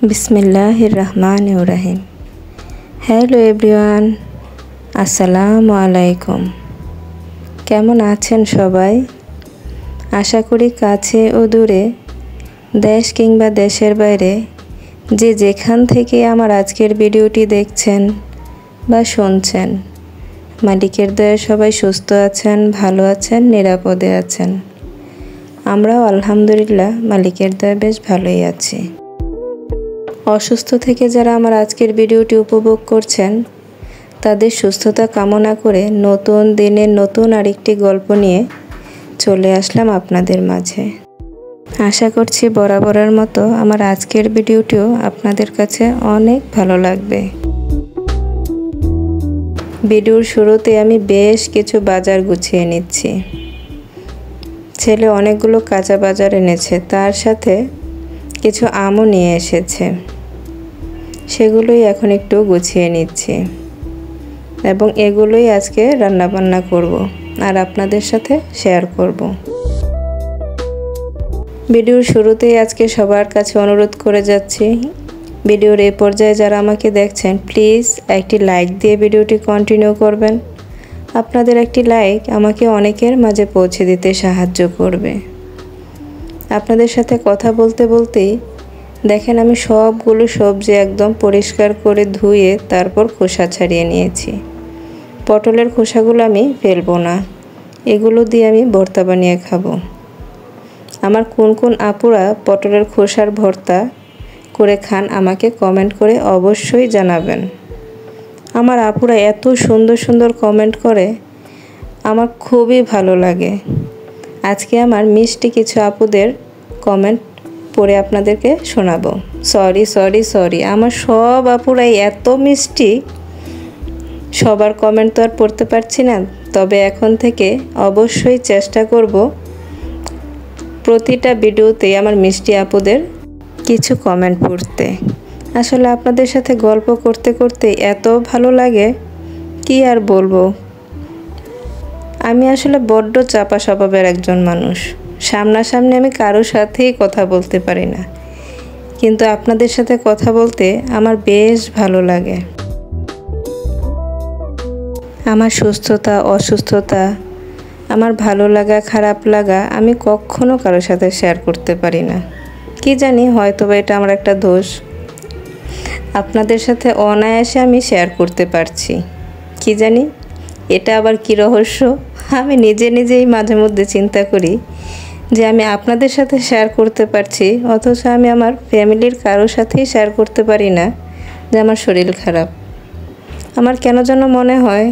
বিসমিল্লাহির রহমানির রহিম। Hello everyone, আসসালামু আলাইকুম। কেমন আছেন সবাই? আশা করি কাছে ও দূরে, দেশ কিংবা দেশের বাইরে যে যেখান থেকে আমার আজকের ভিডিওটি দেখছেন বা শুনছেন, মালিকের দয়ায় সবাই সুস্থ আছেন, ভালো আছেন, নিরাপদে আছেন। আমরাও আলহামদুলিল্লাহ মালিকের দয়ায় বেশ ভালোই আছি। অসুস্থ থেকে যারা আমার আজকের ভিডিওটি উপভোগ করছেন, তাদের সুস্থতা কামনা করে নতুন দিনের নতুন আরেকটি গল্প নিয়ে চলে আসলাম আপনাদের মাঝে। আশা করছি বরাবরের মতো আমার আজকের ভিডিওটিও আপনাদের কাছে অনেক ভালো লাগবে। ভিডিওর শুরুতে আমি বেশ কিছু বাজার গুছিয়ে নিচ্ছি। ছেলে অনেকগুলো কাঁচা বাজার এনেছে, তার সাথে কিছু আমও নিয়ে এসেছে। সেগুলোই এখন একটু গুছিয়ে নিচ্ছি এবং এগুলোই আজকে রান্নাবান্না করব আর আপনাদের সাথে শেয়ার করব। ভিডিওর শুরুতেই আজকে সবার কাছে অনুরোধ করে যাচ্ছি, ভিডিওর এই পর্যায়ে যারা আমাকে দেখছেন প্লিজ একটি লাইক দিয়ে ভিডিওটি কন্টিনিউ করবেন। আপনাদের একটি লাইক আমাকে অনেকের মাঝে পৌঁছে দিতে সাহায্য করবে। আপনাদের সাথে কথা বলতে বলতেই দেখেন আমি সবগুলো সবজি একদম পরিষ্কার করে ধুয়ে তারপর খোসা ছাড়িয়ে নিয়েছি। পটলের খোসাগুলো আমি ফেলবো না, এগুলো দিয়ে আমি ভর্তা বানিয়ে খাবো। আমার কোন কোন আপুরা পটলের খোসার ভর্তা করে খান আমাকে কমেন্ট করে অবশ্যই জানাবেন। আমার আপুরা এত সুন্দর সুন্দর কমেন্ট করে, আমার খুবই ভালো লাগে। আজকে আমার মিষ্টি কিছু আপুদের কমেন্ট পড়ে আপনাদেরকে শোনাবো। সরি, আমার সব আপুরাই এত মিষ্টি, সবার কমেন্ট তো আর পড়তে পারছি না। তবে এখন থেকে অবশ্যই চেষ্টা করব প্রতিটা ভিডিওতে আমার মিষ্টি আপুদের কিছু কমেন্ট পড়তে। আসলে আপনাদের সাথে গল্প করতে করতে এত ভালো লাগে, কি আর বলবো। আমি আসলে বড্ড চাপা স্বভাবের একজন মানুষ। সামনাসামনি আমি কারোর সাথেই কথা বলতে পারি না, কিন্তু আপনাদের সাথে কথা বলতে আমার বেশ ভালো লাগে। আমার সুস্থতা অসুস্থতা, আমার ভালো লাগা খারাপ লাগা আমি কখনো কারোর সাথে শেয়ার করতে পারি না। কি জানি, হয়তোবা এটা আমার একটা দোষ। আপনাদের সাথে অনায়াসে আমি শেয়ার করতে পারছি, কি জানি এটা আবার কি রহস্য। আমি নিজেই মাঝে মধ্যে চিন্তা করি যে আমি আপনাদের সাথে শেয়ার করতে পারছি, অথচ আমি আমার ফ্যামিলির কারোর সাথেই শেয়ার করতে পারি না যে আমার শরীর খারাপ। আমার কেন যেন মনে হয়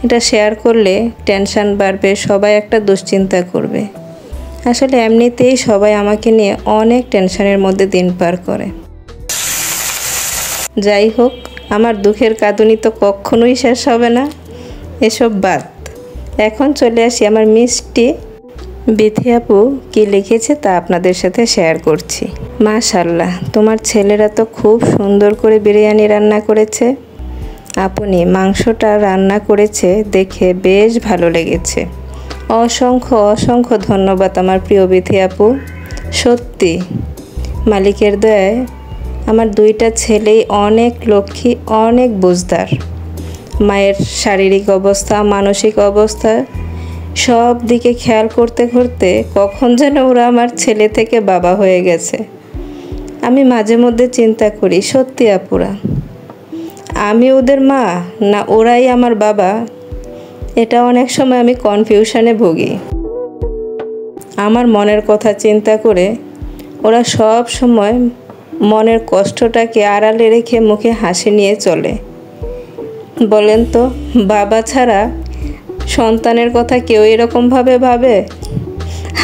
এটা শেয়ার করলে টেনশন বাড়বে, সবাই একটা দুশ্চিন্তা করবে। আসলে এমনিতেই সবাই আমাকে নিয়ে অনেক টেনশনের মধ্যে দিন পার করে। যাই হোক, আমার দুঃখের কাঁদুনি তো কখনোই শেষ হবে না। এসব বাদ, এখন চলে আসি আমার মিষ্টি বিথি আপু কি লিখেছে তা আপনাদের সাথে শেয়ার করছি। মাশাআল্লাহ, তোমার ছেলেরা তো খুব সুন্দর করে বিরিয়ানি রান্না করেছে। আপনি মাংসটা রান্না করেছে দেখে বেশ ভালো লেগেছে। অসংখ্য ধন্যবাদ আমার প্রিয় বিথি আপু। সত্যি মালিকের দয়ায় আমার দুইটা ছেলেই অনেক লক্ষ্মী, অনেক বুঝদার। মায়ের শারীরিক অবস্থা মানসিক অবস্থা সব দিকে খেয়াল করতে করতে কখন যেন ওরা আমার ছেলে থেকে বাবা হয়ে গেছে। আমি মাঝে মধ্যে চিন্তা করি, সত্যি আপুরা আমি ওদের মা না ওরাই আমার বাবা। এটা অনেক সময় আমি কনফিউশনে ভুগি। আমার মনের কথা চিন্তা করে ওরা সব সময় মনের কষ্টটাকে আড়ালে রেখে মুখে হাসি নিয়ে চলে। বলেন তো, বাবা ছাড়া সন্তানের কথা কেউ এরকমভাবে ভাবে?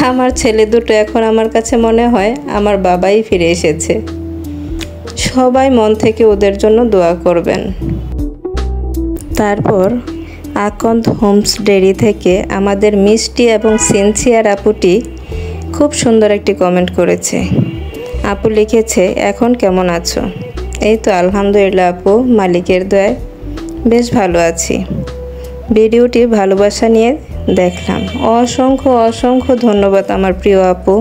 আমার ছেলে দুটো এখন আমার কাছে মনে হয় আমার বাবাই ফিরে এসেছে। সবাই মন থেকে ওদের জন্য দোয়া করবেন। তারপর আকন্দ হোমস ডেইরি থেকে আমাদের মিষ্টি এবং সিনসিয়ার আপুটি খুব সুন্দর একটি কমেন্ট করেছে। আপু লিখেছে, এখন কেমন আছো? এই তো আলহামদুলিল্লাহ আপু, মালিকের দয়ায় বেশ ভালো আছি। ভিডিওটি ভালোবাসা নিয়ে দেখলাম। অসংখ্য ধন্যবাদ আমার প্রিয় আপু।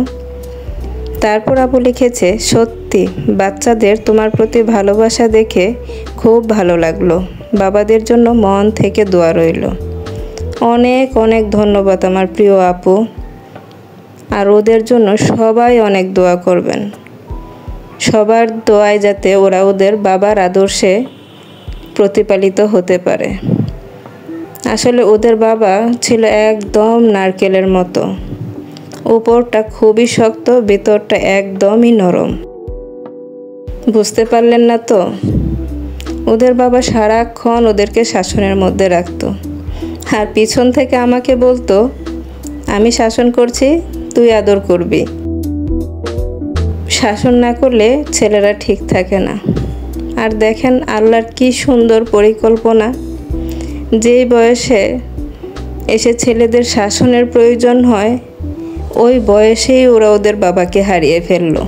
তারপর আপু লিখেছে, সত্যি সত্যি বাচ্চাদের তোমার প্রতি ভালোবাসা দেখে খুব ভালো লাগলো। বাবাদের জন্য মন থেকে দোয়া রইল। অনেক অনেক ধন্যবাদ আমার প্রিয় আপু। আর ওদের জন্য সবাই অনেক দোয়া করবেন। সবার দোয়ায় যাতে ওরা ওদের বাবার আদর্শে প্রতিপালিত হতে পারে। আসলে ওদের বাবা ছিল একদম নারকেলের মতো, উপরটা খুবই শক্ত, ভিতরটা একদমই নরম। বুঝতে পারলেন না তো? ওদের বাবা সারাক্ষণ ওদেরকে শাসনের মধ্যে রাখতো, আর পিছন থেকে আমাকে বলতো, আমি শাসন করছি, তুই আদর করবি। শাসন না করলে ছেলেরা ঠিক থাকে না। আর দেখেন আল্লাহর কি সুন্দর পরিকল্পনা, যেই বয়সে এসে ছেলেদের শাসনের প্রয়োজন হয় ওই বয়সেই ওরা ওদের বাবাকে হারিয়ে ফেললো।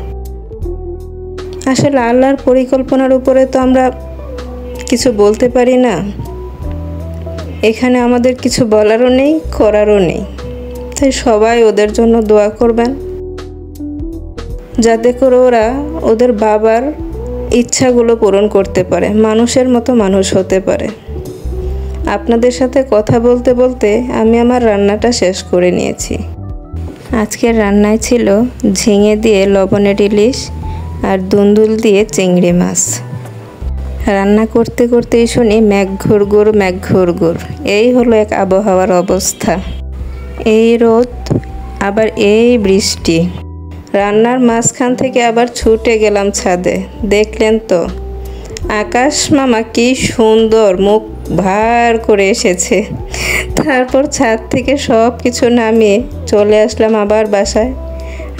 আসলে আল্লাহর পরিকল্পনার উপরে তো আমরা কিছু বলতে পারি না। এখানে আমাদের কিছু বলারও নেই, করারও নেই। তাই সবাই ওদের জন্য দোয়া করবেন, যাতে করে ওরা ওদের বাবার ইচ্ছাগুলো পূরণ করতে পারে, মানুষের মতো মানুষ হতে পারে। আপনাদের সাথে কথা বলতে বলতে আমি আমার রান্নাটা শেষ করে নিয়েছি। আজকের রান্নায় ছিল ঝিঙে দিয়ে লবণের ইলিশ আর দুন্দুল দিয়ে চিংড়ি মাছ। রান্না করতে করতেই শুনি মেঘ ঘুরঘুর মেঘ ঘুরঘুর। এই হলো এক আবহাওয়ার অবস্থা। এই রোদ আবার এই বৃষ্টি। রান্নার মাঝখান থেকে আবার ছুটে গেলাম ছাদে। দেখলেন তো আকাশ মামা কি সুন্দর মুখ ভার করে এসেছে। তারপর ছাদ থেকে সব কিছু নামিয়ে চলে আসলাম আবার বাসায়।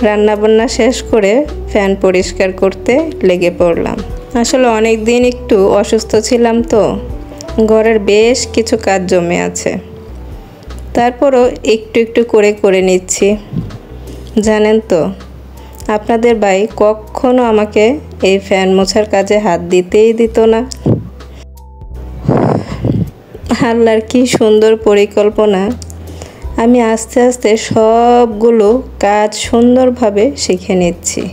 রান্নাবান্না শেষ করে ফ্যান পরিষ্কার করতে লেগে পড়লাম। আসলে অনেক দিন একটু অসুস্থ ছিলাম তো, ঘরের বেশ কিছু কাজ জমে আছে। তারপরও একটু একটু করে নিচ্ছি। জানেন তো আপনাদের ভাই কখনো আমাকে এই ফ্যান মোছার কাজে হাত দিতেই দিত না। আল্লাহর কি সুন্দর পরিকল্পনা। আমি আস্তে আস্তে সবগুলো কাজ সুন্দরভাবে শিখে নিচ্ছি।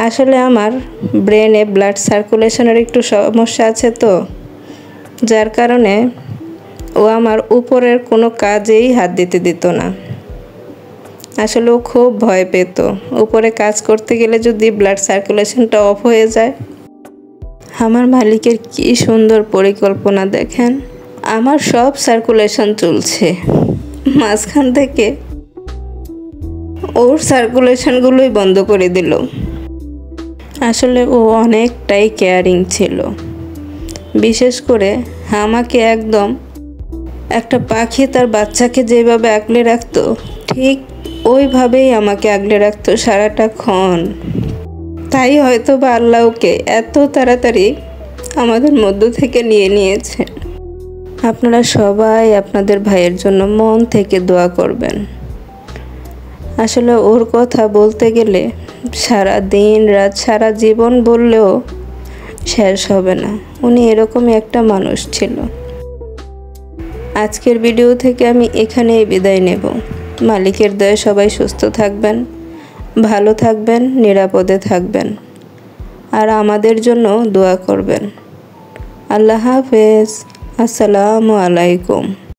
আসলে আমার ব্রেনে ব্লাড সার্কুলেশনের একটু সমস্যা আছে তো, যার কারণে ও আমার উপরের কোনো কাজেই হাত দিতে দিত না। আসলে ও খুব ভয় পেত উপরে কাজ করতে গেলে যদি ব্লাড সার্কুলেশনটা অফ হয়ে যায়। আমার মালিকের কি সুন্দর পরিকল্পনা দেখেন। আমার সব সার্কুলেশন চলছে, মাঝখান থেকে ওর সার্কুলেশনগুলোই বন্ধ করে দিল। আসলে ও অনেকটাই কেয়ারিং ছিল। বিশেষ করে আমাকে একদম একটা পাখি তার বাচ্চাকে যেভাবে আগলে রাখতো ঠিক ওইভাবেই আমাকে আগলে রাখতো সারাটাক্ষণ। তাই হয়তো বা আল্লাহ ওকে এত তাড়াতাড়ি আমাদের মধ্য থেকে নিয়ে নিয়েছে। আপনারা সবাই আপনাদের ভাইয়ের জন্য মন থেকে দোয়া করবেন। আসলে ওর কথা বলতে গেলে সারা দিন রাত সারা জীবন বললেও শেষ হবে না। উনি এরকমই একটা মানুষ ছিল। আজকের ভিডিও থেকে আমি এখানেই বিদায় নেব। মালিকের দয়ায় সবাই সুস্থ থাকবেন, ভালো থাকবেন, নিরাপদে থাকবেন, আর আমাদের জন্য দোয়া করবেন। আল্লাহ হাফেজ। আসসালামু আলাইকুম।